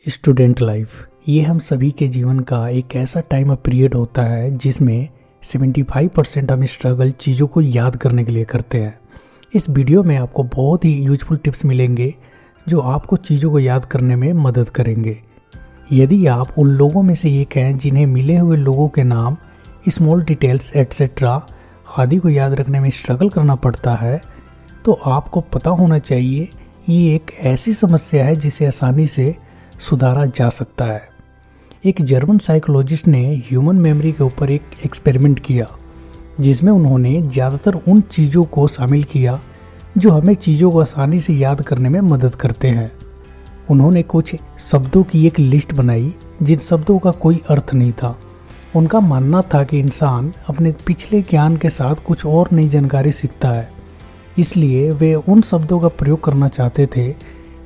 Student life ये हम सभी के जीवन का एक ऐसा टाइम और पीरियड होता है जिसमें 75% हम स्ट्रगल चीज़ों को याद करने के लिए करते हैं। इस वीडियो में आपको बहुत ही यूजफुल टिप्स मिलेंगे जो आपको चीज़ों को याद करने में मदद करेंगे। यदि आप उन लोगों में से एक हैं जिन्हें मिले हुए लोगों के नाम, स्मॉल डिटेल्स एट्सेट्रा आदि को याद रखने में स्ट्रगल करना पड़ता है, तो आपको पता होना चाहिए ये एक ऐसी समस्या है जिसे आसानी से सुधारा जा सकता है। एक जर्मन साइकोलॉजिस्ट ने ह्यूमन मेमोरी के ऊपर एक एक्सपेरिमेंट किया जिसमें उन्होंने ज़्यादातर उन चीज़ों को शामिल किया जो हमें चीज़ों को आसानी से याद करने में मदद करते हैं। उन्होंने कुछ शब्दों की एक लिस्ट बनाई जिन शब्दों का कोई अर्थ नहीं था। उनका मानना था कि इंसान अपने पिछले ज्ञान के साथ कुछ और नई जानकारी सीखता है, इसलिए वे उन शब्दों का प्रयोग करना चाहते थे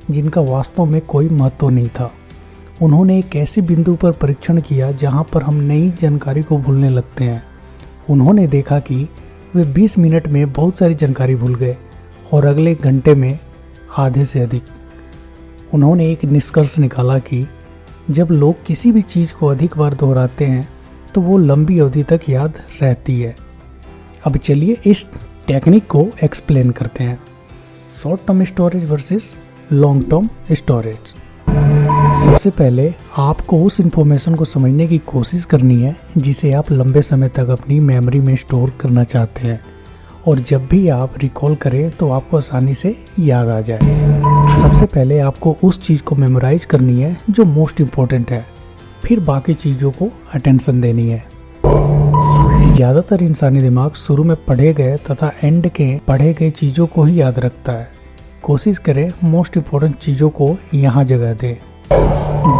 जिनका वास्तव में कोई महत्व नहीं था। उन्होंने एक ऐसे बिंदु पर परीक्षण किया जहां पर हम नई जानकारी को भूलने लगते हैं। उन्होंने देखा कि वे 20 मिनट में बहुत सारी जानकारी भूल गए और अगले घंटे में आधे से अधिक। उन्होंने एक निष्कर्ष निकाला कि जब लोग किसी भी चीज़ को अधिक बार दोहराते हैं तो वो लंबी अवधि तक याद रहती है। अब चलिए इस टेक्निक को एक्सप्लेन करते हैं। Short term storage versus long term storage. सबसे पहले आपको उस इन्फॉर्मेशन को समझने की कोशिश करनी है जिसे आप लंबे समय तक अपनी मेमोरी में स्टोर करना चाहते हैं, और जब भी आप रिकॉल करें तो आपको आसानी से याद आ जाए। सबसे पहले आपको उस चीज़ को मेमोराइज करनी है जो मोस्ट इम्पोर्टेंट है, फिर बाकी चीज़ों को अटेंशन देनी है। ज़्यादातर इंसानी दिमाग शुरू में पढ़े गए तथा एंड के पढ़े गए चीज़ों को ही याद रखता है। कोशिश करें मोस्ट इम्पोर्टेंट चीज़ों को यहाँ जगह दें।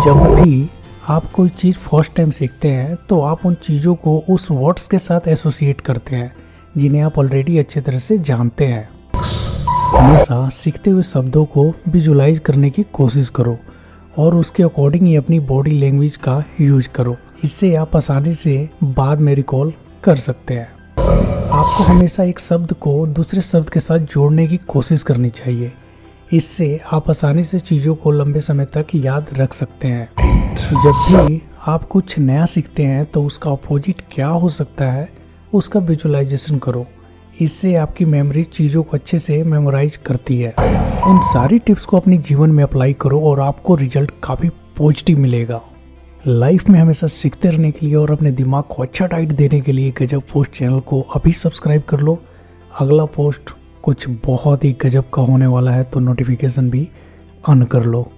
जब भी आप कोई चीज़ फर्स्ट टाइम सीखते हैं तो आप उन चीज़ों को उस वर्ड्स के साथ एसोसिएट करते हैं जिन्हें आप ऑलरेडी अच्छी तरह से जानते हैं। हमेशा सीखते हुए शब्दों को विजुलाइज करने की कोशिश करो और उसके अकॉर्डिंग ही अपनी बॉडी लैंग्वेज का यूज करो। इससे आप आसानी से बाद में रिकॉल कर सकते हैं। आपको हमेशा एक शब्द को दूसरे शब्द के साथ जोड़ने की कोशिश करनी चाहिए। इससे आप आसानी से चीज़ों को लंबे समय तक याद रख सकते हैं। जब भी आप कुछ नया सीखते हैं तो उसका अपोजिट क्या हो सकता है उसका विजुअलाइजेशन करो। इससे आपकी मेमोरी चीज़ों को अच्छे से मेमोराइज करती है। इन सारी टिप्स को अपने जीवन में अप्लाई करो और आपको रिजल्ट काफ़ी पॉजिटिव मिलेगा। लाइफ में हमेशा सीखते रहने के लिए और अपने दिमाग को अच्छा डाइट देने के लिए गजब पोस्ट चैनल को अभी सब्सक्राइब कर लो। अगला पोस्ट कुछ बहुत ही गजब का होने वाला है, तो नोटिफिकेशन भी ऑन कर लो।